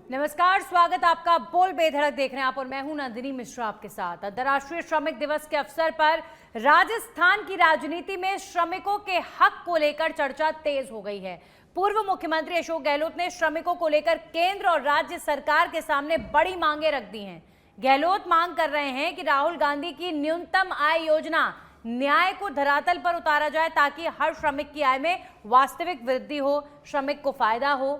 नमस्कार, स्वागत आपका बोल बेधड़क देख रहे हैं आप और मैं हूं नंदिनी मिश्रा आपके साथ। अंतर्राष्ट्रीय श्रमिक दिवस के अवसर पर राजस्थान की राजनीति में श्रमिकों के हक को लेकर चर्चा तेज हो गई है। पूर्व मुख्यमंत्री अशोक गहलोत ने श्रमिकों को लेकर केंद्र और राज्य सरकार के सामने बड़ी मांगे रख दी हैं। गहलोत मांग कर रहे हैं कि राहुल गांधी की न्यूनतम आय योजना न्याय को धरातल पर उतारा जाए ताकि हर श्रमिक की आय में वास्तविक वृद्धि हो, श्रमिक को फायदा हो।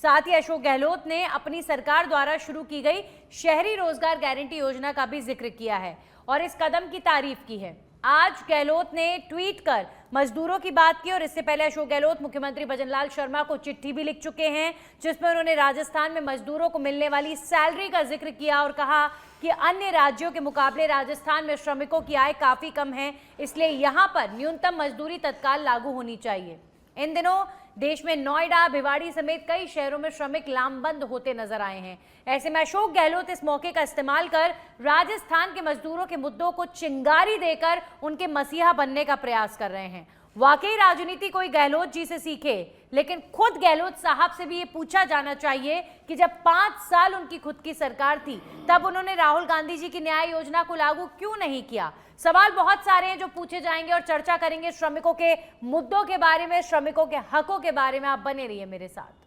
साथ ही अशोक गहलोत ने अपनी सरकार द्वारा शुरू की गई शहरी रोजगार गारंटी योजना का भी जिक्र किया है और इस कदम की तारीफ की है। आज गहलोत ने ट्वीट कर मजदूरों की बात की और इससे पहले अशोक गहलोत मुख्यमंत्री भजनलाल शर्मा को चिट्ठी भी लिख चुके हैं, जिसमें उन्होंने राजस्थान में मजदूरों को मिलने वाली सैलरी का जिक्र किया और कहा कि अन्य राज्यों के मुकाबले राजस्थान में श्रमिकों की आय काफी कम है, इसलिए यहां पर न्यूनतम मजदूरी तत्काल लागू होनी चाहिए। इन दिनों देश में नोएडा, भिवाड़ी समेत कई शहरों में श्रमिक लामबंद होते नजर आए हैं। ऐसे में अशोक गहलोत इस मौके का इस्तेमाल कर राजस्थान के मजदूरों के मुद्दों को चिंगारी देकर उनके मसीहा बनने का प्रयास कर रहे हैं। वाकई राजनीति कोई गहलोत जी से सीखे, लेकिन खुद गहलोत साहब से भी ये पूछा जाना चाहिए कि जब 5 साल उनकी खुद की सरकार थी तब उन्होंने राहुल गांधी जी की न्याय योजना को लागू क्यों नहीं किया। सवाल बहुत सारे हैं जो पूछे जाएंगे और चर्चा करेंगे श्रमिकों के मुद्दों के बारे में, श्रमिकों के हकों के बारे में। आप बने रहिए मेरे साथ।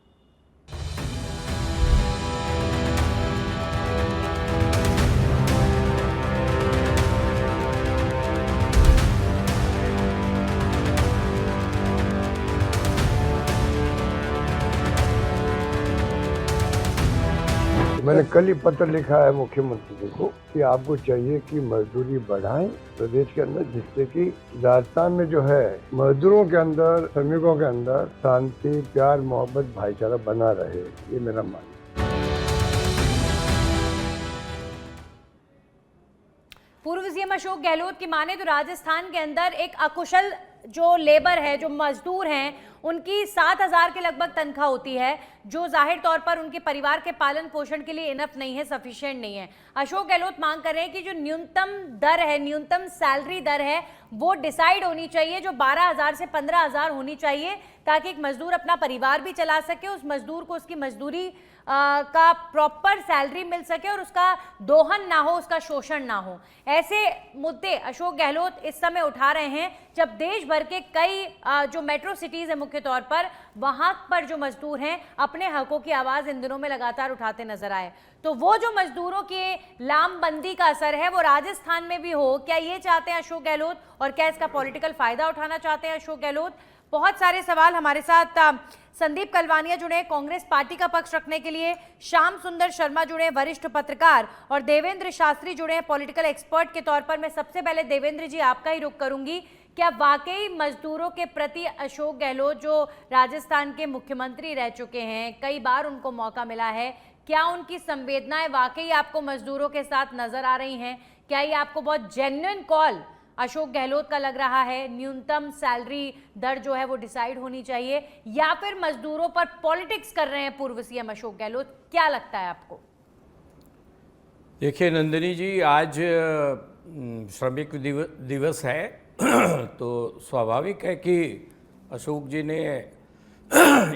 मैंने कल ही पत्र लिखा है मुख्यमंत्री जी को कि आपको चाहिए कि मजदूरी बढ़ाएं प्रदेश के अंदर, जिससे कि राजस्थान में जो है मजदूरों के अंदर, श्रमिकों के अंदर शांति, प्यार, मोहब्बत, भाईचारा बना रहे। ये मेरा मानना है। पूर्व सीएम अशोक गहलोत की माने तो राजस्थान के अंदर एक अकुशल जो लेबर है, जो मजदूर हैं, उनकी 7,000 के लगभग तनख्वाह होती है, जो जाहिर तौर पर उनके परिवार के पालन पोषण के लिए इनफ नहीं है, सफिशिएंट नहीं है। अशोक गहलोत मांग कर रहे हैं कि जो न्यूनतम दर है, न्यूनतम सैलरी दर है, वो डिसाइड होनी चाहिए, जो 12,000 से 15,000 होनी चाहिए, ताकि एक मजदूर अपना परिवार भी चला सके, उस मजदूर को उसकी मजदूरी का प्रॉपर सैलरी मिल सके और उसका दोहन ना हो, उसका शोषण ना हो। ऐसे मुद्दे अशोक गहलोत इस समय उठा रहे हैं जब देश भर के कई जो मेट्रो सिटीज है मुख्य तौर पर, वहां पर जो मजदूर हैं अपने हकों की आवाज इन दिनों में लगातार उठाते नजर आए। तो वो जो मजदूरों के लामबंदी का असर है वो राजस्थान में भी हो, क्या ये चाहते हैं अशोक गहलोत और क्या इसका पॉलिटिकल फायदा उठाना चाहते हैं अशोक गहलोत? बहुत सारे सवाल। हमारे साथ संदीप कलवानिया जुड़े कांग्रेस पार्टी का पक्ष रखने के लिए, श्याम सुंदर शर्मा जुड़े वरिष्ठ पत्रकार, और देवेंद्र शास्त्री जुड़े हैं पॉलिटिकल एक्सपर्ट के तौर पर। मैं सबसे पहले देवेंद्र जी आपका ही रुख करूंगी। क्या वाकई मजदूरों के प्रति अशोक गहलोत जो राजस्थान के मुख्यमंत्री रह चुके हैं, कई बार उनको मौका मिला है, क्या उनकी संवेदनाएं वाकई आपको मजदूरों के साथ नजर आ रही हैं? क्या ये आपको बहुत जेन्युइन कॉल अशोक गहलोत का लग रहा है, न्यूनतम सैलरी दर जो है वो डिसाइड होनी चाहिए, या फिर मजदूरों पर पॉलिटिक्स कर रहे हैं पूर्व सीएम अशोक गहलोत? क्या लगता है आपको? देखिए नंदिनी जी, आज श्रमिक दिवस है तो स्वाभाविक है कि अशोक जी ने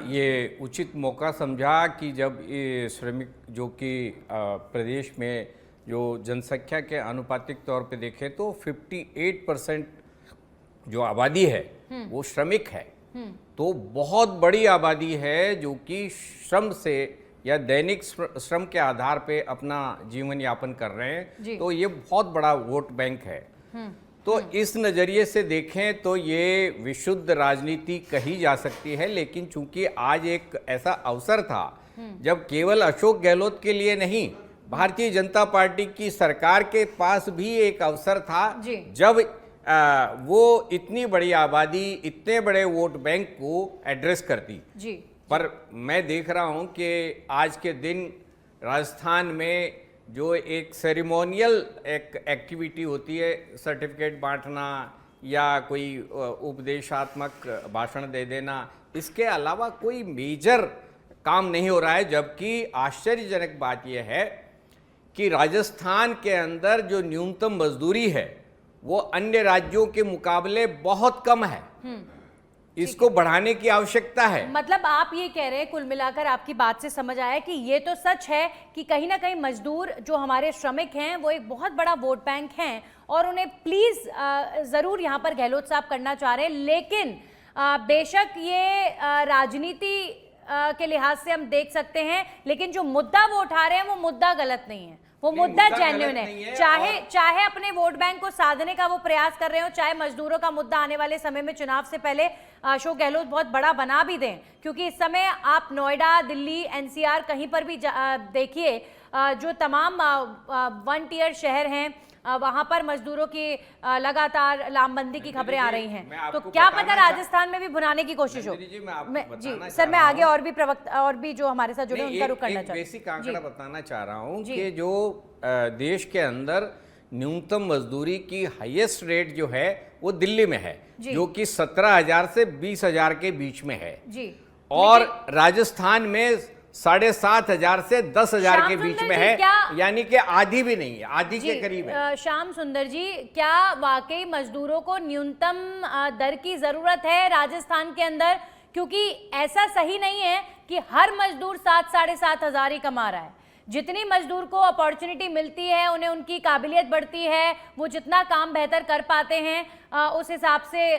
ये उचित मौका समझा कि जब ये श्रमिक जो कि प्रदेश में जो जनसंख्या के अनुपातिक तौर पे देखें तो 58% जो आबादी है वो श्रमिक है। तो बहुत बड़ी आबादी है जो कि श्रम से या दैनिक श्रम के आधार पे अपना जीवन यापन कर रहे हैं। तो ये बहुत बड़ा वोट बैंक है। तो इस नज़रिए से देखें तो ये विशुद्ध राजनीति कही जा सकती है, लेकिन चूंकि आज एक ऐसा अवसर था जब केवल अशोक गहलोत के लिए नहीं, भारतीय जनता पार्टी की सरकार के पास भी एक अवसर था जब वो इतनी बड़ी आबादी, इतने बड़े वोट बैंक को एड्रेस करती। पर मैं देख रहा हूं कि आज के दिन राजस्थान में जो एक सेरेमोनियल एक एक्टिविटी होती है, सर्टिफिकेट बांटना या कोई उपदेशात्मक भाषण दे देना, इसके अलावा कोई मेजर काम नहीं हो रहा है। जबकि आश्चर्यजनक बात यह है कि राजस्थान के अंदर जो न्यूनतम मजदूरी है वो अन्य राज्यों के मुकाबले बहुत कम है। इसको बढ़ाने की आवश्यकता है। मतलब आप ये कह रहे हैं, कुल मिलाकर आपकी बात से समझ आया कि ये तो सच है कि कहीं ना कहीं मजदूर जो हमारे श्रमिक हैं वो एक बहुत बड़ा वोट बैंक हैं और उन्हें प्लीज जरूर यहाँ पर गहलोत साहब करना चाह रहे हैं, लेकिन बेशक ये राजनीति के लिहाज से हम देख सकते हैं, लेकिन जो मुद्दा वो उठा रहे हैं वो मुद्दा गलत नहीं है, वो मुद्दा जेन्युइन है। चाहे अपने वोट बैंक को साधने का वो प्रयास कर रहे हो, चाहे मजदूरों का मुद्दा आने वाले समय में चुनाव से पहले अशोक गहलोत बहुत बड़ा बना भी दें, क्योंकि इस समय आप नोएडा, दिल्ली, एनसीआर कहीं पर भी देखिए, जो तमाम 1 टियर शहर हैं वहां पर मजदूरों की लगातार लामबंदी की खबरें आ रही हैं। तो क्या पता राजस्थान में भी भुनाने की कोशिश हो। जी सर, मैं आगे और भी जो हमारे साथ जुड़े उनका रुख करना चाहती हूँ। बेसिक आंकड़ा बताना चाह रहा हूँ कि जो देश के अंदर न्यूनतम मजदूरी की हाईएस्ट रेट जो है वो दिल्ली में है, जो कि 17,000 से 20,000 के बीच में है जी, और राजस्थान में 7,500 से 10,000 के बीच में है, यानी कि आधी भी नहीं है, आधी के करीब है। श्याम सुंदर जी, क्या वाकई मजदूरों को न्यूनतम दर की जरूरत है राजस्थान के अंदर? क्योंकि ऐसा सही नहीं है कि हर मजदूर 7-7,500 ही कमा रहा है। जितनी मजदूर को अपॉर्चुनिटी मिलती है, उन्हें उनकी काबिलियत बढ़ती है, वो जितना काम बेहतर कर पाते हैं, उस हिसाब से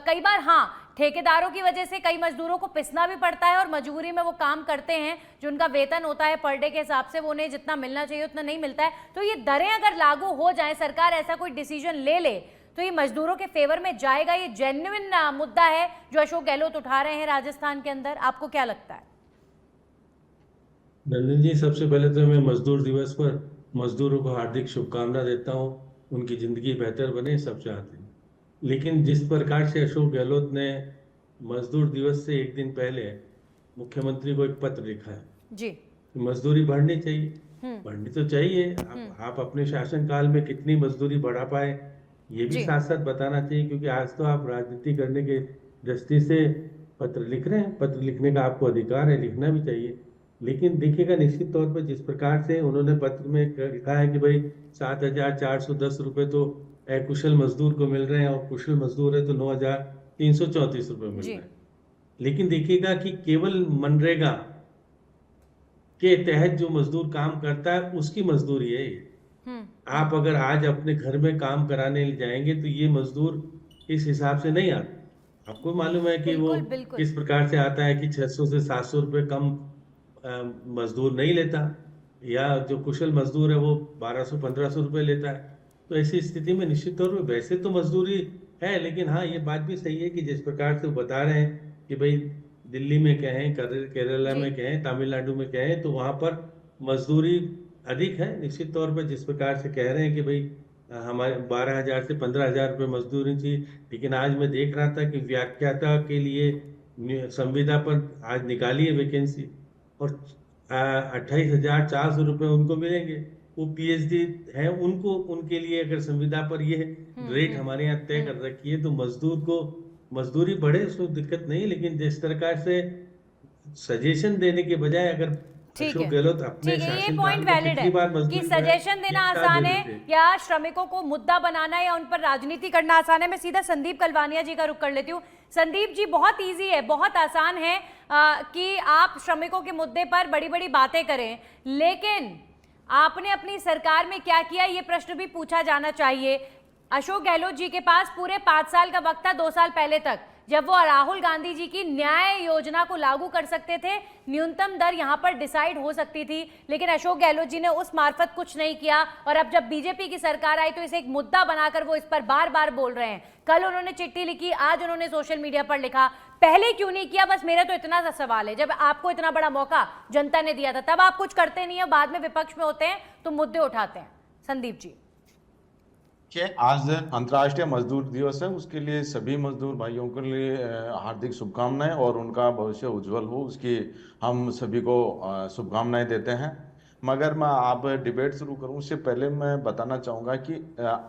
कई बार हाँ ठेकेदारों की वजह से कई मजदूरों को पिसना भी पड़ता है और मजबूरी में वो काम करते हैं, जो उनका वेतन होता है पर डे के हिसाब से वो उन्हें जितना मिलना चाहिए उतना नहीं मिलता है। तो ये दरें अगर लागू हो जाए, सरकार ऐसा कोई डिसीजन ले तो ये मजदूरों के फेवर में जाएगा? ये जेन्युइन मुद्दा है जो अशोक गहलोत उठा रहे हैं राजस्थान के अंदर, आपको क्या लगता है? नंदन जी, सबसे पहले तो मैं मजदूर दिवस पर मजदूरों को हार्दिक शुभकामना देता हूँ, उनकी जिंदगी बेहतर बने, सब चाहते हैं। लेकिन जिस प्रकार से अशोक गहलोत ने मजदूर दिवस से एक दिन पहले मुख्यमंत्री को एक पत्र लिखा है जी, मजदूरी बढ़नी चाहिए, बढ़नी तो चाहिए, आप अपने शासनकाल में कितनी मजदूरी बढ़ा पाए ये भी साथ साथ बताना चाहिए, क्योंकि आज तो आप राजनीति करने के दृष्टि से पत्र लिख रहे हैं, पत्र लिखने का आपको अधिकार है, लिखना भी चाहिए। लेकिन देखिएगा, निश्चित तौर पर जिस प्रकार से उन्होंने पत्र में लिखा है कि भाई 7,410 रुपए तो अकुशल मजदूर को मिल रहे हैं और कुशल मजदूर है तो 9,334 रुपए मिल रहे हैं। लेकिन देखिएगा कि केवल मनरेगा के तहत जो मजदूर काम करता है उसकी मजदूरी है ये। आप अगर आज अपने घर में काम कराने जाएंगे तो ये मजदूर इस हिसाब से नहीं आता। आपको मालूम है कि वो किस प्रकार से आता है कि 600 से 700 रुपए कम मजदूर नहीं लेता, या जो कुशल मजदूर है वो 1200-1500 रुपए लेता है। तो ऐसी स्थिति में निश्चित तौर पर वैसे तो मजदूरी है, लेकिन हाँ ये बात भी सही है कि जिस प्रकार से वो बता रहे हैं कि भाई दिल्ली में कहें, केरला में कहें, तमिलनाडु में कहें, तो वहां पर मजदूरी अधिक है। निश्चित तौर पर जिस प्रकार से कह रहे हैं कि भाई हमारे 12,000 से 15,000 रुपये मजदूरी थी, लेकिन आज मैं देख रहा था कि व्याख्याता के लिए संविदा पर आज निकाली है वैकेंसी और 28,400 रुपये उनको मिलेंगे। वो पीएचडी है, उनको उनके लिए अगर संविदा पर ये रेट हमारे यहाँ तय कर रखी है तो मजदूर को मजदूरी बढ़े, उसमें दिक्कत नहीं। लेकिन जिस प्रकार से सजेशन देने के बजाय अगर अशोक गहलोत अपने ये पॉइंट वैलिड है कि सजेशन देना आसान है या श्रमिकों को मुद्दा बनाना या उन पर राजनीति करना आसान है। मैं सीधा संदीप कलवानिया जी का रुख कर लेती हूँ। संदीप जी, बहुत इजी है, बहुत आसान है कि आप श्रमिकों के मुद्दे पर बड़ी बड़ी बातें करें, लेकिन आपने अपनी सरकार में क्या किया ये प्रश्न भी पूछा जाना चाहिए। अशोक गहलोत जी के पास पूरे 5 साल का वक्त था, 2 साल पहले तक, जब वो राहुल गांधी जी की न्याय योजना को लागू कर सकते थे, न्यूनतम दर यहां पर डिसाइड हो सकती थी, लेकिन अशोक गहलोत जी ने उस मार्फत कुछ नहीं किया। और अब जब बीजेपी की सरकार आई तो इसे एक मुद्दा बनाकर वो इस पर बार बार बोल रहे हैं। कल उन्होंने चिट्ठी लिखी, आज उन्होंने सोशल मीडिया पर लिखा, पहले क्यों नहीं किया? बस मेरा तो इतना सा सवाल है, जब आपको इतना बड़ा मौका जनता ने दिया था तब आप कुछ करते नहीं है, बाद में विपक्ष में होते हैं तो मुद्दे उठाते हैं। संदीप जी, कि आज अंतर्राष्ट्रीय मजदूर दिवस है, उसके लिए सभी मजदूर भाइयों के लिए हार्दिक शुभकामनाएं और उनका भविष्य उज्जवल हो, उसकी हम सभी को शुभकामनाएं देते हैं। मगर मैं आप डिबेट शुरू करूं उससे पहले मैं बताना चाहूँगा कि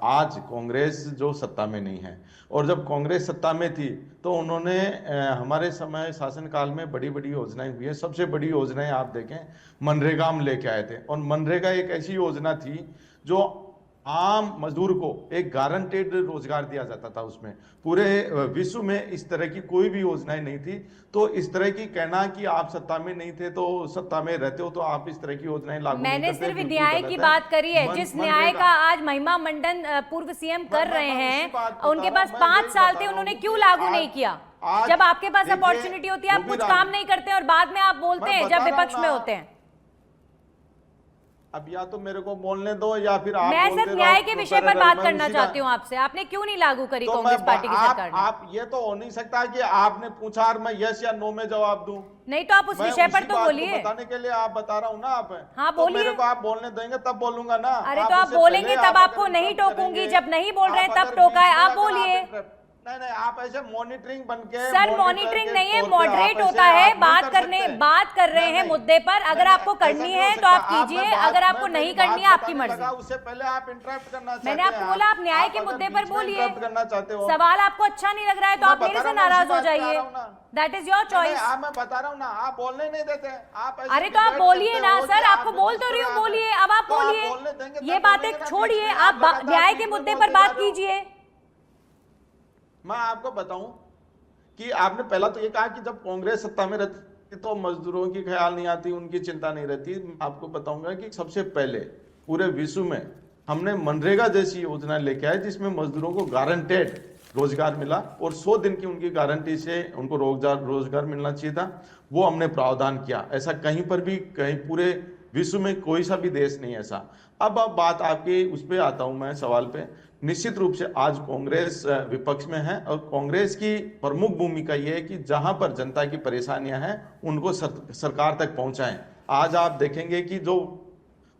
आज कांग्रेस जो सत्ता में नहीं है, और जब कांग्रेस सत्ता में थी तो उन्होंने हमारे समय शासनकाल में बड़ी बड़ी योजनाएं हुई है। सबसे बड़ी योजनाएं आप देखें मनरेगा हम लेके आए थे, और मनरेगा एक ऐसी योजना थी जो आम मजदूर को एक गारंटेड रोजगार दिया जाता था। उसमें पूरे विश्व में इस तरह की कोई भी योजनाएं नहीं थी। तो इस तरह की कहना कि आप सत्ता में नहीं थे तो सत्ता में रहते हो तो आप इस तरह की योजनाएं लागू नहीं मैंने करते, सिर्फ बिल्कुल न्याय गलत की है। बात करी है, जिस न्याय मनरेगा- का आज महिमा मंडन पूर्व सीएम कर रहे मैं उसी हैं, बात बता उनके रहा पास हूं, मैं 5 यही साल बता थे, रहा उन्होंने हूं क्यों कि लागू नहीं किया? आज जब आपके पास देखिए, अपॉर्चुनिटी होती है आप जो कुछ भी काम राज- नहीं करते हैं और बाद में आप बोलते मैं हैं बता जब रहा हूं विपक्ष में ना। होते हैं। अब या तो मेरे को बोलने दो या फिर आप मैं बोलते सिर्फ रहो, न्याय के तो विषय पर पैरेलल बात में करना उसी का- चाहती हूँ आपसे, आपने क्यों नहीं लागू करी तो कांग्रेस मैं पार्टी की सरकार ने? आप ये तो हो नहीं सकता कि आपने पूछा और मैं यस या नो में जवाब दूं। नहीं तो आप उस मैं विषय पर उसी तो बात को बोलिए। बताने के लिए आप बता रहा हूँ ना आप। हाँ, तो बोलिए। मेरे को आप बोलने देंगे तब बोलूंगा ना। अरे तो आप उससे बोलेंगे पहले तब आप आपको अगर नहीं interrupt टोकूंगी, करेंगे, जब नहीं बोल रहे हैं आप तब अगर टोका है, बीच में आप अगर बोलिए। नहीं आप ऐसे मॉनिटरिंग बन के सर मॉनिटरिंग नहीं है, मॉडरेट होता है, बात कर रहे हैं मुद्दे पर। अगर आपको करनी है तो आप कीजिए, अगर आपको नहीं करनी है आपकी मर्जी। उससे पहले आप इंटरप्ट करना चाहते मैंने आपको बोला आप न्याय के मुद्दे पर बोलिए। इंटरप्ट करना चाहते हो। सवाल आपको अच्छा नहीं लग रहा है तो मैं आप मेरे बता से रहा हूं, नाराज उसी हो बात पे आ जाइए, रहा हूं ना। That is your choice. मैं बता रहा हूँ ना, आप बोलने नहीं देते। आप ऐसे अरे तो आप debate बोलिए करते ना हो कि सर, आप आपको बोल तो रही हूँ, आप- बोलिए, अब आप तो आप बोलिए। बोलने देंगे ये तब बातें बोलेंगे ना, छोड़िए, बीच में आप लगातार न्याय बीच के में मुद्दे बोलते पर बात जा रहे हो। कीजिए। मैं आपको बताऊं कि आपने पहला तो ये कहा कि जब कांग्रेस सत्ता में रहती तो मजदूरों की ख्याल नहीं आती, उनकी चिंता नहीं रहती। मैं आपको बताऊंगा कि सबसे पहले पूरे विश्व में हमने मनरेगा जैसी योजना लेके आए जिसमें मजदूरों को गारंटेड रोजगार मिला और 100 दिन की उनकी गारंटी से उनको रोजगार मिलना चाहिए था। वो हमने प्रावधान किया। ऐसा कहीं पर भी कहीं पूरे विश्व में कोई सा भी देश नहीं ऐसा। अब बात आपके उस पर आता हूं मैं सवाल पे। निश्चित रूप से आज कांग्रेस विपक्ष में है और कांग्रेस की प्रमुख भूमिका यह है कि जहां पर जनता की परेशानियां हैं उनको सरकार तक पहुंचाएं। आज आप देखेंगे कि जो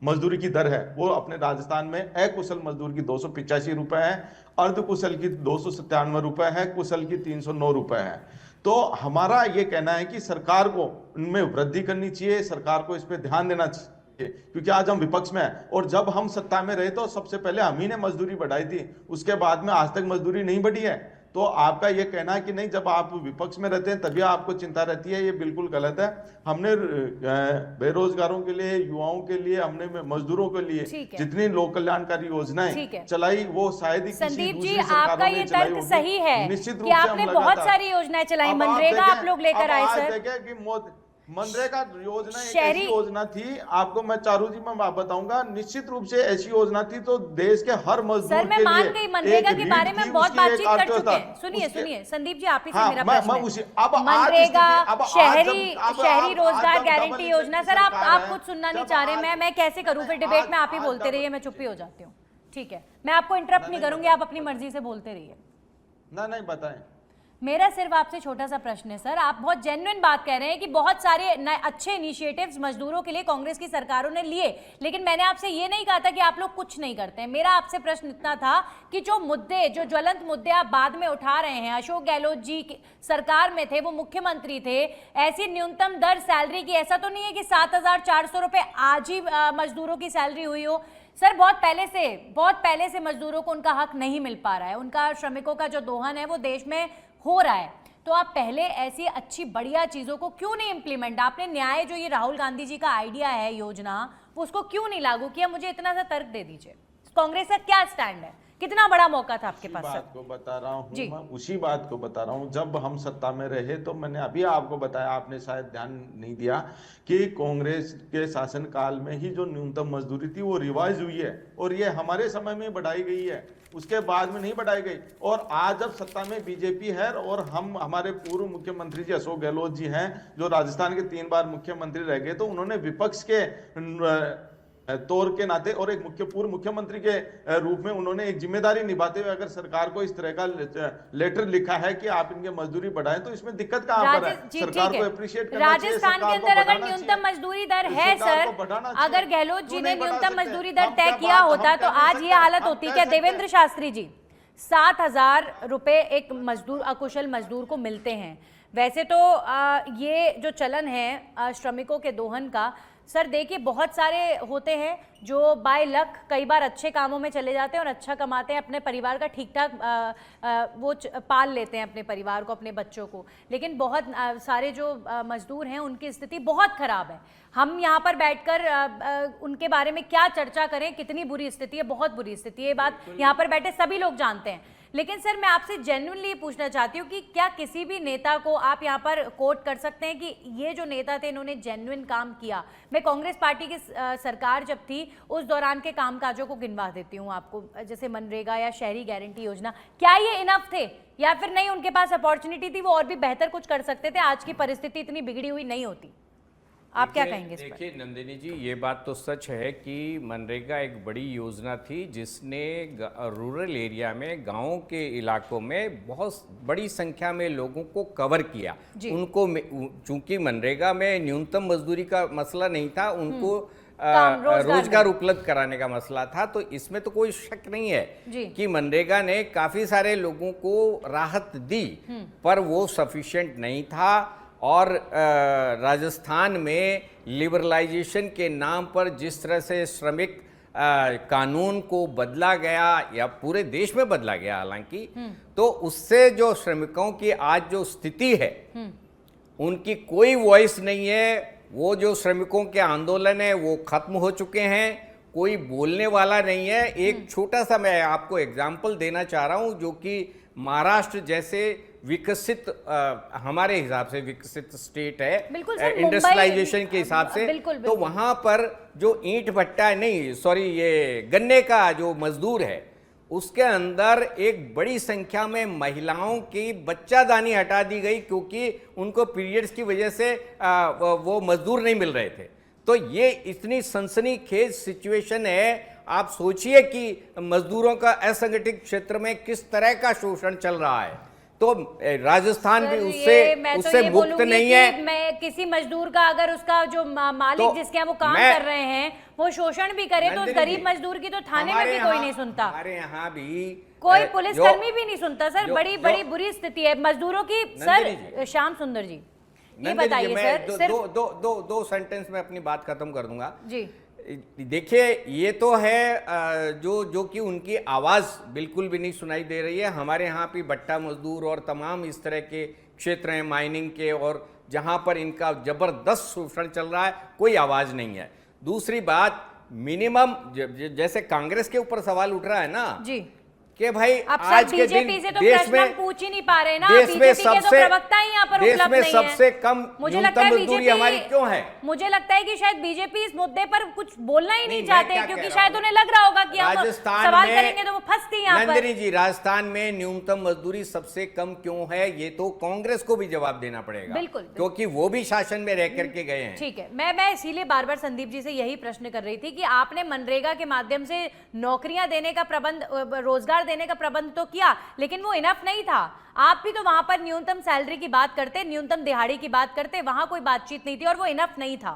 मजदूरी की दर है वो अपने राजस्थान में अकुशल मजदूर की 285 रुपए है, अर्धकुशल की 297 रुपए है, कुशल की 309 रुपए है। तो हमारा ये कहना है कि सरकार को उनमें वृद्धि करनी चाहिए, सरकार को इस पे ध्यान देना चाहिए, क्योंकि आज हम विपक्ष में हैं और जब हम सत्ता में रहे तो सबसे पहले हम ही ने मजदूरी बढ़ाई थी, उसके बाद में आज तक मजदूरी नहीं बढ़ी है। तो आपका ये कहना है कि नहीं जब आप विपक्ष में रहते हैं तभी आपको चिंता रहती है, ये बिल्कुल गलत है। हमने बेरोजगारों के लिए, युवाओं के लिए, हमने मजदूरों के लिए जितनी लोक कल्याणकारी योजनाएं चलाई वो शायद ही किसी संदीप जी दूसरी सरकारों आपका ने ये चलाई तर्क होगी। सही है निश्चित रूप कि से आपने हम बहुत लगातार- सारी योजनाएं चलाई, अब आप मनरेगा आप देखें- लोग लेकर अब आए आज सर। देखें कि मनरेगा योजना एक शहरी- ऐसी योजना थी, आपको मैं चारू जी मैं बताऊंगा, निश्चित रूप से ऐसी योजना थी तो देश के हर मजदूर सर मैं के मान लिए गई मनरेगा एक के रीढ़ बारे में थी, बहुत उसकी एक बातचीत कर चुके अर्थव्यवस्था। हैं। सुनिए उसके- सुनिए संदीप जी आप ही से हाँ, मेरा मैं प्रश्न उसी- है। अब आज मनरेगा, स्थिति- अब आज शहरी जब- अब शहरी आज रोजगार जब गारंटी डबल योजना, इंजन सर आप सरकार है, खुद सुनना नहीं जब चाह रहे, आज- मैं कैसे करूं फिर नहीं, डिबेट में आप ही आज बोलते डबल- रहिए, मैं चुप्पी हो जाती हूँ। ठीक है, मैं आपको इंटरप्ट नहीं करूंगी, आप अपनी मर्जी से बोलते रहिए। नहीं बताएं। मेरा सिर्फ आपसे छोटा सा प्रश्न है सर, आप बहुत जेन्युइन बात कह रहे हैं कि बहुत सारे अच्छे इनिशिएटिव्स मजदूरों के लिए कांग्रेस की सरकारों ने लिए, लेकिन मैंने आपसे ये नहीं कहा था कि आप लोग कुछ नहीं करते हैं। मेरा आपसे प्रश्न इतना था कि जो मुद्दे, जो ज्वलंत मुद्दे आप बाद में उठा रहे हैं, अशोक गहलोत जी की सरकार में थे, वो मुख्यमंत्री थे, ऐसी न्यूनतम दर सैलरी की, ऐसा तो नहीं है कि 7,400 रुपये आज ही मजदूरों की सैलरी हुई हो। सर बहुत पहले से मजदूरों को उनका हक नहीं मिल पा रहा है, उनका श्रमिकों का जो दोहन है वो देश में हो रहा है। तो आप पहले ऐसी अच्छी बढ़िया चीजों को क्यों नहीं इम्प्लीमेंट, आपने न्याय जो ये राहुल गांधी जी का आइडिया है योजना, उसको क्यों नहीं लागू किया? मुझे इतना सा तर्क दे दीजिए, कांग्रेस का क्या स्टैंड है? कितना बड़ा मौका था आपके पास? बात को बता रहा हूँ जी। मैं, उसी बात को बता रहा हूँ। जब हम सत्ता में रहे तो मैंने अभी आपको बताया, आपने शायद ध्यान नहीं दिया कि कांग्रेस के शासनकाल में ही जो न्यूनतम मजदूरी थी वो रिवाइज हुई है और ये हमारे समय में बढ़ाई गई है, उसके बाद में नहीं बढ़ाई गई। और आज जब सत्ता में बीजेपी है और हम, हमारे पूर्व मुख्यमंत्री जी अशोक गहलोत जी हैं जो राजस्थान के 3 बार मुख्यमंत्री रह गए, तो उन्होंने विपक्ष के तौर के नाते और एक पूर्व मुख्यमंत्री के रूप में उन्होंने एक जिम्मेदारी निभाते हुए अगर सरकार को इस तरह का लेटर लिखा है कि आप इनके मजदूरी बढ़ाएं, तो इसमें दिक्कत कहां पर है? सरकार को अप्रिशिएट करना चाहिए। राजस्थान के अंदर अगर न्यूनतम मजदूरी दर है सर, अगर गहलोत जी ने न्यूनतम मजदूरी दर तय किया होता तो आज ये हालत होती। क्या देवेंद्र शास्त्री जी 7,000 रुपए एक मजदूर, अकुशल मजदूर को मिलते हैं? वैसे तो ये जो चलन है श्रमिकों के दोहन का, सर देखिए, बहुत सारे होते हैं जो बाय लक कई बार अच्छे कामों में चले जाते हैं और अच्छा कमाते हैं, अपने परिवार का ठीक ठाक पाल लेते हैं अपने परिवार को, अपने बच्चों को। लेकिन बहुत सारे जो मजदूर हैं उनकी स्थिति बहुत खराब है। हम यहाँ पर बैठकर उनके बारे में क्या चर्चा करें, कितनी बुरी स्थिति है, बहुत बुरी स्थिति है, ये बात यहाँ पर बैठे सभी लोग जानते हैं। लेकिन सर मैं आपसे जेन्युइनली पूछना चाहती हूँ कि क्या किसी भी नेता को आप यहाँ पर कोट कर सकते हैं कि ये जो नेता थे इन्होंने जेन्युइन काम किया? मैं कांग्रेस पार्टी की सरकार जब थी उस दौरान के कामकाजों को गिनवा देती हूँ आपको, जैसे मनरेगा या शहरी गारंटी योजना, क्या ये इनफ थे या फिर नहीं, उनके पास अपॉर्चुनिटी थी, वो और भी बेहतर कुछ कर सकते थे, आज की परिस्थिति इतनी बिगड़ी हुई नहीं होती? आप क्या कहेंगे इस पर? देखिए नंदिनी जी, ये बात तो सच है कि मनरेगा एक बड़ी योजना थी जिसने रूरल एरिया में, गांवों के इलाकों में बहुत बड़ी संख्या में लोगों को कवर किया। उनको चूंकि मनरेगा में न्यूनतम मजदूरी का मसला नहीं था, उनको रोजगार उपलब्ध कराने का मसला था। तो इसमें तो कोई शक नहीं है कि मनरेगा ने काफी सारे लोगों को राहत दी, पर वो सफिशिएंट नहीं था। और राजस्थान में लिबरलाइजेशन के नाम पर जिस तरह से श्रमिक कानून को बदला गया, या पूरे देश में बदला गया हालांकि, तो उससे जो श्रमिकों की आज जो स्थिति है उनकी कोई वॉइस नहीं है। वो जो श्रमिकों के आंदोलन है वो खत्म हो चुके हैं, कोई बोलने वाला नहीं है। एक छोटा सा मैं आपको एग्जाम्पल देना चाह रहा हूं, जो कि महाराष्ट्र जैसे विकसित हमारे हिसाब से विकसित स्टेट है इंडस्ट्रियलाइजेशन के हिसाब से, तो वहां पर जो ईंट भट्टा नहीं, सॉरी, ये गन्ने का जो मजदूर है उसके अंदर एक बड़ी संख्या में महिलाओं की बच्चादानी हटा दी गई क्योंकि उनको पीरियड्स की वजह से वो मजदूर नहीं मिल रहे थे। तो ये इतनी सनसनीखेज सिचुएशन है। आप सोचिए कि मजदूरों का असंगठित क्षेत्र में किस तरह का शोषण चल रहा है। तो राजस्थान भी उससे मुक्त नहीं है। मैं किसी मजदूर का, अगर उसका जो मालिक तो जिसके यहाँ वो काम कर रहे हैं वो शोषण भी करे तो उस गरीब मजदूर की तो थाने में भी कोई नहीं सुनता, हमारे यहाँ भी कोई पुलिसकर्मी भी नहीं सुनता। सर बड़ी बड़ी बुरी स्थिति है मजदूरों की। सर श्याम सुंदर जी ये बताइए सर, दो सेंटेंस में अपनी बात खत्म कर दूंगा जी। देखिए, ये तो है जो कि उनकी आवाज़ बिल्कुल भी नहीं सुनाई दे रही है। हमारे यहाँ भी भट्टा मजदूर और तमाम इस तरह के क्षेत्र हैं माइनिंग के, और जहाँ पर इनका ज़बरदस्त शोषण चल रहा है, कोई आवाज़ नहीं है। दूसरी बात, मिनिमम जैसे कांग्रेस के ऊपर सवाल उठ रहा है ना जी, कि भाई आज के दिन देश में पूछ ही नहीं पा रहे ना, देश में सबसे प्रवक्ता ही यहाँ पर उपलब्ध नहीं है। सबसे कम मुझे लगता है मजदूरी हमारी क्यों है? मुझे लगता है कि शायद बीजेपी इस मुद्दे पर कुछ बोलना ही नहीं चाहते, क्योंकि शायद उन्हें लग रहा होगा कि हम सवाल करेंगे तो वो फंसती यहाँ पर। नंदिनी जी, राजस्थान में न्यूनतम मजदूरी सबसे कम क्यों है, ये तो कांग्रेस को भी जवाब देना पड़ेगा। बिल्कुल, क्योंकि वो भी शासन में रह करके गए हैं। ठीक है, मैं इसीलिए बार बार संदीप जी से यही प्रश्न कर रही थी कि आपने मनरेगा के माध्यम से नौकरियां देने का प्रबंध, रोजगार देने का प्रबंध तो किया, लेकिन वो इनफ नहीं था। आप भी तो वहां पर न्यूनतम सैलरी की बात करते, न्यूनतम दिहाड़ी की बात करते, वहां कोई बातचीत नहीं थी और वो इनफ नहीं था।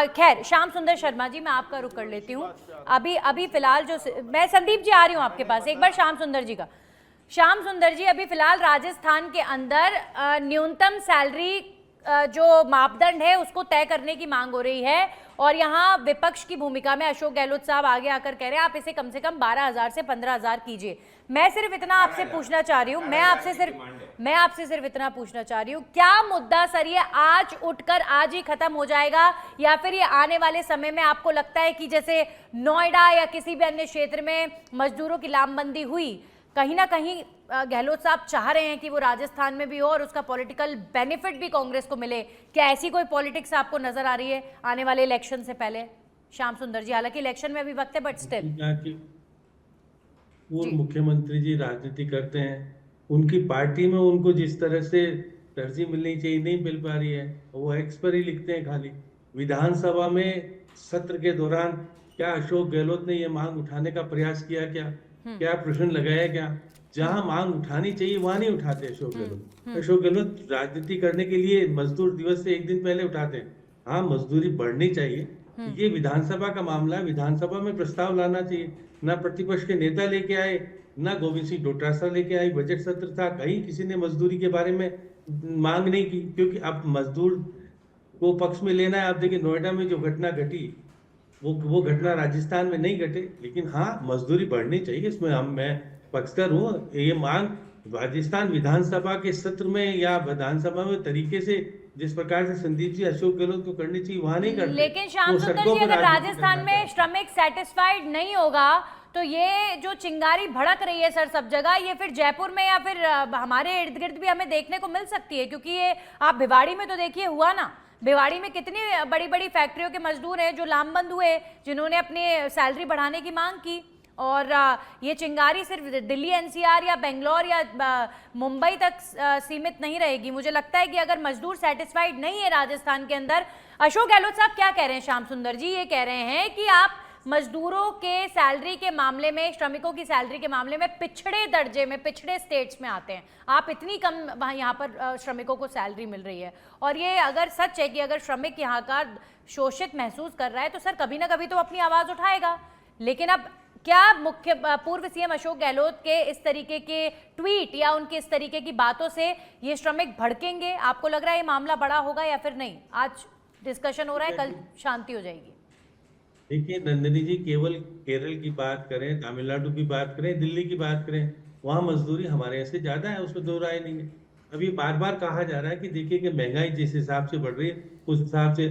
खैर, श्याम सुंदर शर्मा जी, मैं आपका रुख कर लेती हूँ। अभी फिलहाल जो मैं संदीप जी आ रही हूँ आपके पास, एक बार श्याम सुंदर जी का। श्याम सुंदर जी, अभी फिलहाल राजस्थान के अंदर न्यूनतम सैलरी जो मापदंड है उसको तय करने की मांग हो रही है, और यहाँ विपक्ष की भूमिका में अशोक गहलोत साहब आगे आकर कह रहे हैं आप इसे कम से कम 12,000 से 15,000 कीजिए। मैं सिर्फ इतना आपसे पूछना चाह रही हूँ, मैं आपसे सिर्फ इतना पूछना चाह रही हूँ, क्या मुद्दा सर ये आज उठकर आज ही खत्म हो जाएगा, या फिर ये आने वाले समय में आपको लगता है कि जैसे नोएडा या किसी भी अन्य क्षेत्र में मजदूरों की लामबंदी हुई, कहीं ना कहीं गहलोत साहब चाह रहे हैं कि वो राजस्थान में भी हो और उसका पॉलिटिकल बेनिफिट भी कांग्रेस को मिले? क्या ऐसी कोई पॉलिटिक्स आपको नजर आ रही है आने वाले इलेक्शन से पहले? श्याम सुंदर जी, हालांकि इलेक्शन में अभी वक्त है, बट स्टिल। पूर्व मुख्यमंत्री जी राजनीति करते हैं, उनकी पार्टी में उनको जिस तरह से तरजीह मिलनी चाहिए नहीं मिल पा रही है, वो एक्स पर ही लिखते हैं खाली। विधानसभा में सत्र के दौरान क्या अशोक गहलोत ने ये मांग उठाने का प्रयास किया? क्या प्रश्न लगाया? क्या जहां मांग उठानी चाहिए वहां नहीं उठाते अशोक गहलोत। अशोक गहलोत राजनीति करने के लिए मजदूर दिवस से एक दिन पहले उठाते हैं। हाँ, मजदूरी बढ़नी चाहिए, ये विधानसभा का मामला है, विधानसभा में प्रस्ताव लाना चाहिए। ना प्रतिपक्ष के नेता लेके आए, ना गोविंद सिंह डोटासरा लेके आए, बजट सत्र था, कहीं किसी ने मजदूरी के बारे में मांग नहीं की, क्योंकि अब मजदूर को पक्ष में लेना है। आप देखिए नोएडा में जो घटना घटी वो घटना राजस्थान में नहीं घटे, लेकिन हाँ मजदूरी बढ़नी चाहिए, इसमें मैं पक्षधर हूँ। ये मांग राजस्थान विधानसभा के सत्र में या विधानसभा में तरीके से जिस प्रकार से संदीप जी अशोक गहलोत को करनी चाहिए वहां नहीं करते। लेकिन श्याम वो सुंदर सड़कों जी, पर अगर राजनीति राजस्थान करना में चाहते हैं। श्रमिक सेटिस्फाइड नहीं होगा तो ये जो चिंगारी भड़क रही है सर सब जगह, ये फिर जयपुर में या फिर हमारे इर्द गिर्द भी हमें देखने को मिल सकती है। क्योंकि ये आप भिवाड़ी में तो देखिए हुआ ना, भिवाड़ी में कितनी बड़ी बड़ी फैक्ट्रियों के मजदूर हैं जो लामबंद हुए, जिन्होंने अपनी सैलरी बढ़ाने की मांग की। और ये चिंगारी सिर्फ दिल्ली एनसीआर या बेंगलोर या मुंबई तक सीमित नहीं रहेगी। मुझे लगता है कि अगर मजदूर सेटिस्फाइड नहीं है राजस्थान के अंदर, अशोक गहलोत साहब क्या कह रहे हैं श्याम सुंदर जी, ये कह रहे हैं कि आप मजदूरों के सैलरी के मामले में, श्रमिकों की सैलरी के मामले में पिछड़े दर्जे में, पिछड़े स्टेट्स में आते हैं। आप इतनी कम वहाँ यहाँ पर श्रमिकों को सैलरी मिल रही है। और ये अगर सच है कि अगर श्रमिक यहाँ का शोषित महसूस कर रहा है तो सर कभी ना कभी तो अपनी आवाज़ उठाएगा। लेकिन अब क्या पूर्व सीएम अशोक गहलोत के इस तरीके के ट्वीट या उनके इस तरीके की बातों से ये श्रमिक भड़केंगे? आपको लग रहा है ये मामला बड़ा होगा या फिर नहीं? आज डिस्कशन हो रहा है, कल शांति हो जाएगी। देखिए नंदिनी जी, केवल केरल की बात करें, तमिलनाडु की बात करें, दिल्ली की बात करें, वहां मजदूरी हमारे यहाँ से ज्यादा है, उसमें दो राय नहीं है। अभी बार बार कहा जा रहा है कि देखिए कि महंगाई जिस हिसाब से बढ़ रही है उस हिसाब से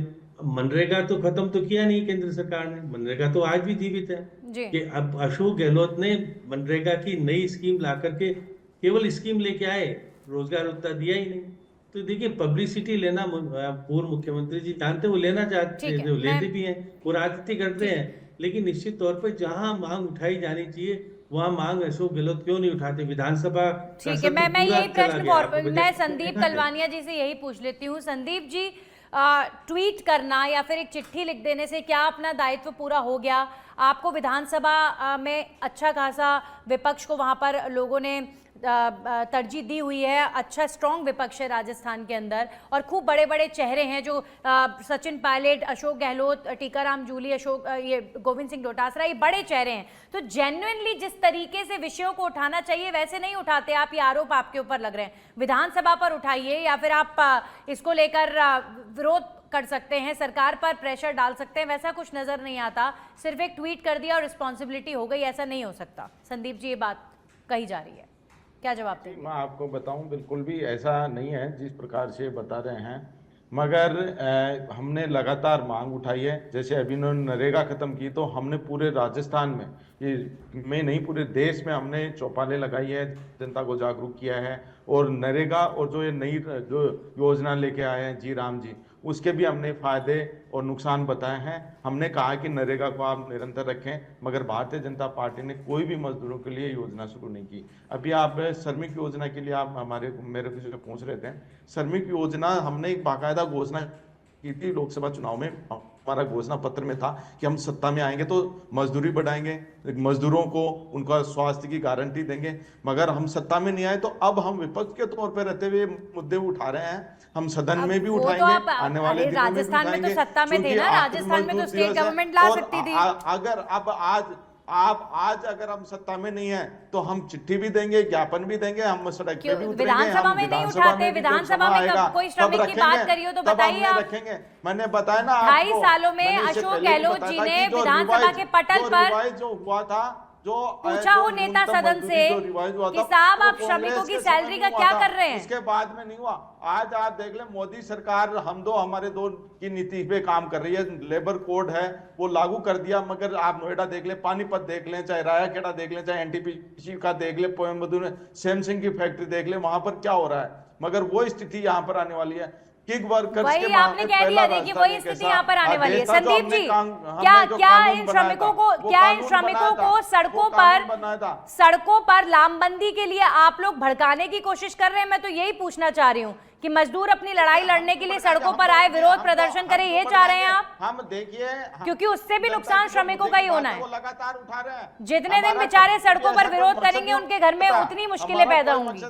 मनरेगा तो खत्म तो किया नहीं केंद्र सरकार ने, मनरेगा तो आज भी जीवित है। जी। कि अब अशोक गहलोत ने मनरेगा की नई स्कीम ला करके केवल स्कीम लेके आए, रोजगार उतना दिया ही नहीं। तो देखिए पब्लिसिटी लेना पूर्व मुख्यमंत्री जी जानते, वो लेना चाहते हैं, जो लेते भी हैं, वो राजनीति करते हैं। लेकिन निश्चित तौर पर जहां मांग उठाई जानी चाहिए वहां मांग अशोक गहलोत क्यों नहीं उठाते? विधानसभा ठीक है, मैं यही प्रश्न मैं संदीप कलवानिया जी से यही पूछ लेती हूँ। संदीप जी, ट्वीट करना या फिर एक चिट्ठी लिख देने से क्या अपना दायित्व पूरा हो गया? आपको विधानसभा में अच्छा खासा विपक्ष को वहाँ पर लोगों ने तरजीह दी हुई है, अच्छा स्ट्रॉन्ग विपक्ष है राजस्थान के अंदर और खूब बड़े बड़े चेहरे हैं जो सचिन पायलट, अशोक गहलोत, टीकाराम जूली, ये गोविंद सिंह डोटासरा, ये बड़े चेहरे हैं। तो जेन्युइनली जिस तरीके से विषयों को उठाना चाहिए वैसे नहीं उठाते आप, ये आरोप आपके ऊपर लग रहे हैं। विधानसभा पर उठाइए या फिर आप इसको लेकर विरोध कर सकते हैं, सरकार पर प्रेशर डाल सकते हैं, वैसा कुछ नजर नहीं आता। सिर्फ एक ट्वीट कर दिया और रिस्पॉन्सिबिलिटी हो गई, ऐसा नहीं हो सकता। संदीप जी, ये बात कही जा रही है, क्या जवाब देंगे? मैं आपको बताऊं, बिल्कुल भी ऐसा नहीं है जिस प्रकार से बता रहे हैं। मगर हमने लगातार मांग उठाई है। जैसे अभी उन्होंने नरेगा खत्म की तो हमने पूरे राजस्थान में, ये में नहीं पूरे देश में हमने चौपालें लगाई है, जनता को जागरूक किया है। और नरेगा और जो ये नई जो योजना लेके आए हैं जी राम जी, उसके भी हमने फायदे और नुकसान बताए हैं। हमने कहा कि नरेगा को आप निरंतर रखें, मगर भारतीय जनता पार्टी ने कोई भी मजदूरों के लिए योजना शुरू नहीं की। अभी आप श्रमिक योजना के लिए आप मेरे किसी से पूछ रहे थे, श्रमिक योजना हमने एक बाकायदा घोषणा की थी लोकसभा चुनाव में। हमारा घोषणा पत्र में था कि हम सत्ता में आएंगे तो मजदूरी बढ़ाएंगे, मजदूरों को उनका स्वास्थ्य की गारंटी देंगे। मगर हम सत्ता में नहीं आए तो अब हम विपक्ष के तौर पर रहते हुए मुद्दे उठा रहे हैं। हम सदन में भी उठाएंगे, आने वाले दिनों में भी राजस्थान में तो सत्ता में थे ना, राजस्थान में तो स्टेट गवर्नमेंट ला सकती थी। अगर अब आज अगर हम सत्ता में नहीं है तो हम चिट्ठी भी देंगे, ज्ञापन भी देंगे, हम सड़क पे भी उतरेंगे। विधानसभा में नहीं उठाते? विधानसभा में कब कोई श्रमिक की बात करी हो तो बताइए आप। रखेंगे, मैंने बताया ना 2.5 सालों में अशोक गहलोत जी ने विधानसभा के पटल पर जो हुआ था, जो पूछा हो नेता सदन से कि साहब आप श्रमिकों की सैलरी का क्या कर रहे हैं, उसके बाद में नहीं हुआ। आज आप देख ले, मोदी सरकार हमारे दो की नीति पे काम कर रही है। लेबर कोड है वो लागू कर दिया, मगर आप नोएडा देख ले, पानीपत देख लें, चाहे रायखेड़ा देख लें, चाहे एनटीपीसी का देख ले, कोयम्बटूर में सैमसंग की फैक्ट्री देख ले, वहां पर क्या हो रहा है। मगर वो स्थिति यहाँ पर आने वाली है। किक वर्कर्स वही के आपने कह दिया, देखिए वही स्थिति यहाँ पर आने वाली है। संदीप जी, क्या इन श्रमिकों को सड़कों पर लामबंदी के लिए आप लोग भड़काने की कोशिश कर रहे हैं? मैं तो यही पूछना चाह रही हूँ कि मजदूर अपनी लड़ाई लड़ने के लिए सड़कों पर आए, विरोध प्रदर्शन करें, ये चाह रहे हैं आप? हम देखिए, क्योंकि उससे भी नुकसान श्रमिकों का ही होना है। लगातार उठा रहे हैं। जितने दिन बेचारे सड़कों पर विरोध करेंगे उनके घर में उतनी मुश्किलें पैदा होंगी।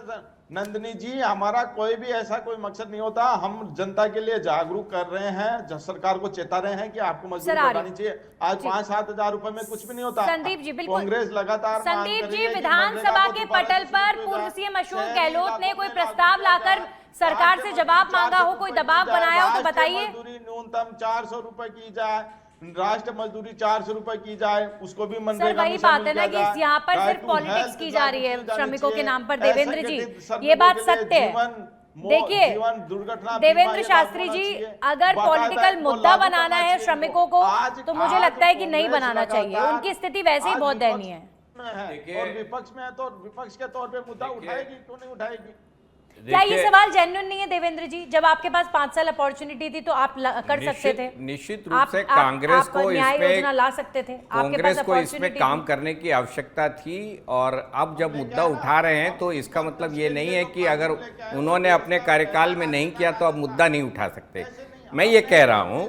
नंदिनी जी, हमारा कोई भी ऐसा कोई मकसद नहीं होता। हम जनता के लिए जागरूक कर रहे हैं, सरकार को चेता रहे हैं कि आपको मजदूरी बढ़ानी चाहिए। आज 5-7 हजार रुपए में कुछ भी नहीं होता। संदीप जी, बिल्कुल। कांग्रेस लगातार मांग संदीप कर रही जी, है कि विधानसभा मनरेगा को के दोबारा पटल से पर शुरू पूर्व किया सीएम जाए। अशोक शहरी गहलोत ने इलाकों कोई में प्रस्ताव लागू किया लाकर जाए। सरकार से राष्ट्रीय जवाब मजदूरी मांगा हो, 400 कोई रुपए दबाव की जाए, बनाया हो तो राष्ट्रीय बताइए। मजदूरी न्यूनतम 400 रुपए की जाए, राष्ट्रीय मजदूरी 400 रुपए की जाए, उसको भी सर मनरेगा वही में बात शामिल है ना किया कि जाए। यहाँ पर राइट सिर्फ टू पॉलिटिक्स हेल्थ की जा रही है लागू जानी श्रमिकों के चाहिए। नाम पर। देवेंद्र जी, असंगठित श्रमिकों ये बात के लिए सत्य है। जीवन देखिए, जीवन दुर्घटना बीमा देवेंद्र ये शास्त्री लागू जी, होना चाहिए। अगर बाकायदा पॉलिटिकल इनको मुद्दा लागू बनाना करना है चाहिए श्रमिकों इनको। को, आज- तो मुझे आज लगता है कि नहीं कांग्रेस बनाना चाहिए। लगातार उनकी स्थिति वैसे ही आज बहुत विपक्ष दयनीय है। में है देखिए- और विपक्ष में है तो विपक्ष के तौर पे मुद्दा उठाएगी, क्यों नहीं उठाएगी? क्या ये देखिए, सवाल जेन्युइन नहीं है देवेंद्र जी? जब आपके पास 5 साल अपॉर्चुनिटी थी तो आप कर सकते थे। निश्चित रूप से कांग्रेस को न्याय इसमें योजना ला सकते थे। आपके कांग्रेस पास को इसमें अपॉर्चुनिटी काम करने की आवश्यकता थी। और अब जब मुद्दा उठा रहे हैं तो इसका मतलब ये नहीं है कि अगर उन्होंने अपने कार्यकाल में नहीं किया तो अब मुद्दा नहीं उठा सकते। मैं ये कह रहा हूं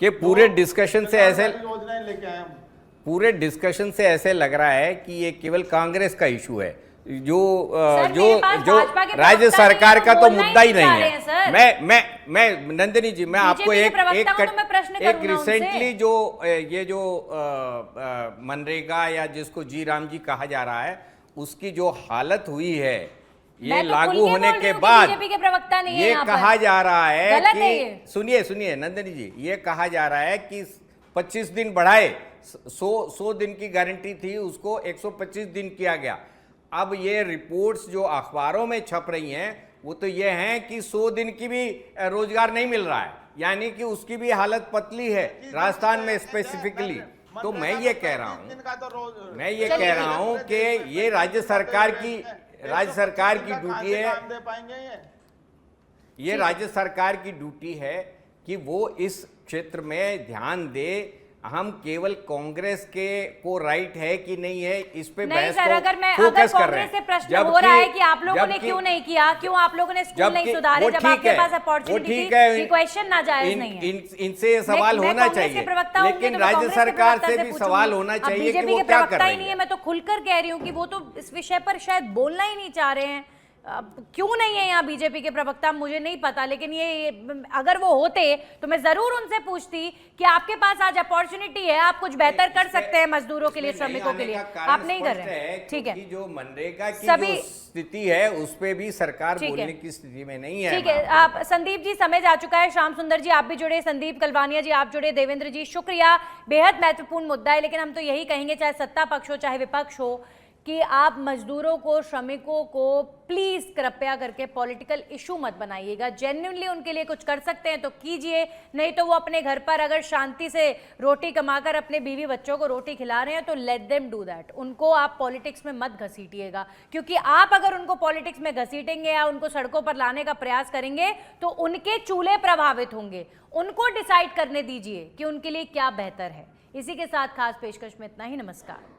कि पूरे डिस्कशन से ऐसे योजनाएं लेके आए हम। पूरे डिस्कशन से ऐसे लग रहा है कि ये केवल कांग्रेस का इशू है, जो सर, जो मेरे पास जो भाजपा के राज्य प्रवक्ता सरकार नहीं का है, तो बोलना मुद्दा ही नहीं चाह नहीं रहे हैं, है। सर। मैं नंदिनी जी, मैं आपको बीजेपी के एक प्रवक्ता को तो मैं प्रश्न एक करूंगा उनसे। रिसेंटली जो ये जो मनरेगा या जिसको जी राम जी कहा जा रहा है, उसकी जो हालत हुई है ये मैं तो खुल लागू के होने बोल रही के हूं कि बाद बीजेपी के प्रवक्ता नहीं है ये यहाँ पर। कहा जा रहा है गलत है ये। कि सुनिए नंदिनी जी, ये कहा जा रहा है कि 25 दिन बढ़ाए, 100 दिन की गारंटी थी, उसको 125 दिन किया गया। अब ये रिपोर्ट्स जो अखबारों में छप रही हैं वो तो ये हैं कि 100 दिन की भी रोजगार नहीं मिल रहा है, यानी कि उसकी भी हालत पतली है राजस्थान में स्पेसिफिकली। तो मैं ये कह रहा हूं कि ये राज्य सरकार की ड्यूटी है, ये राज्य सरकार की ड्यूटी है कि वो इस क्षेत्र में ध्यान दे। हम केवल कांग्रेस के को राइट है कि नहीं है इस पे नहीं बहस सर, को अगर फोकस कर रहे कांग्रेस से हैं। प्रश्न हो रहा है कि आप लोगों ने क्यों नहीं किया, क्यों आप लोगों ने स्कूल नहीं सुधारे जब आपके पास अपॉर्चुनिटी थी, ये क्वेश्चन नाजायज नहीं है। इनसे ये सवाल मैं होना कांग्रेस के चाहिए, प्रवक्ता होंगे लेकिन तो मैं राज्य कांग्रेस के सरकार प्रवक्ता से से भी पूछूंगी। सवाल होना अब चाहिए कि बीजेपी वो के क्या कर प्रवक्ता रही ही नहीं है। है, मैं तो खुलकर कह रही हूँ कि वो तो इस विषय पर शायद बोलना ही नहीं चाह रहे हैं। अब क्यों नहीं है यहाँ बीजेपी के प्रवक्ता मुझे नहीं पता, लेकिन ये अगर वो होते तो मैं जरूर उनसे पूछती कि आपके पास आज अपॉर्चुनिटी है, आप कुछ बेहतर कर सकते हैं मजदूरों के लिए, श्रमिकों के लिए, आप नहीं कर रहे हैं। ठीक है, जो मनरेगा की सभी जो स्थिति है उस पे भी सरकार ठीक है। बोलने की स्थिति में नहीं है। ठीक है, आप संदीप जी समय जा चुका है, श्याम सुंदर जी आप भी जुड़े, संदीप कलवानिया जी आप जुड़े, देवेंद्र जी शुक्रिया। बेहद महत्वपूर्ण मुद्दा है, लेकिन हम तो यही कहेंगे चाहे सत्ता पक्ष हो चाहे विपक्ष हो कि आप मजदूरों को, श्रमिकों को प्लीज कृपया करके पॉलिटिकल इशू मत बनाइएगा। जेन्युइनली उनके लिए कुछ कर सकते हैं तो कीजिए, नहीं तो वो अपने घर पर अगर शांति से रोटी कमाकर अपने बीवी बच्चों को रोटी खिला रहे हैं तो लेट देम डू दैट। उनको आप पॉलिटिक्स में मत घसीटिएगा, क्योंकि आप अगर उनको पॉलिटिक्स में घसीटेंगे या उनको सड़कों पर लाने का प्रयास करेंगे तो उनके चूल्हे प्रभावित होंगे। उनको डिसाइड करने दीजिए कि उनके लिए क्या बेहतर है। इसी के साथ खास पेशकश में इतना ही। नमस्कार।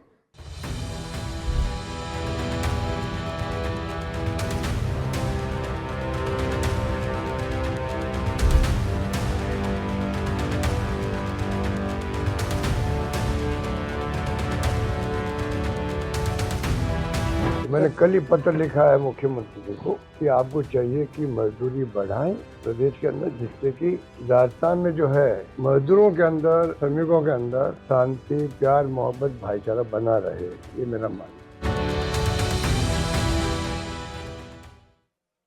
मैंने कल ही पत्र लिखा है मुख्यमंत्री जी को कि आपको चाहिए कि मजदूरी बढ़ाएं प्रदेश के अंदर, जिससे कि राजस्थान में जो है मजदूरों के अंदर, श्रमिकों के अंदर शांति, प्यार, मोहब्बत, भाईचारा बना रहे। ये मेरा मानना है।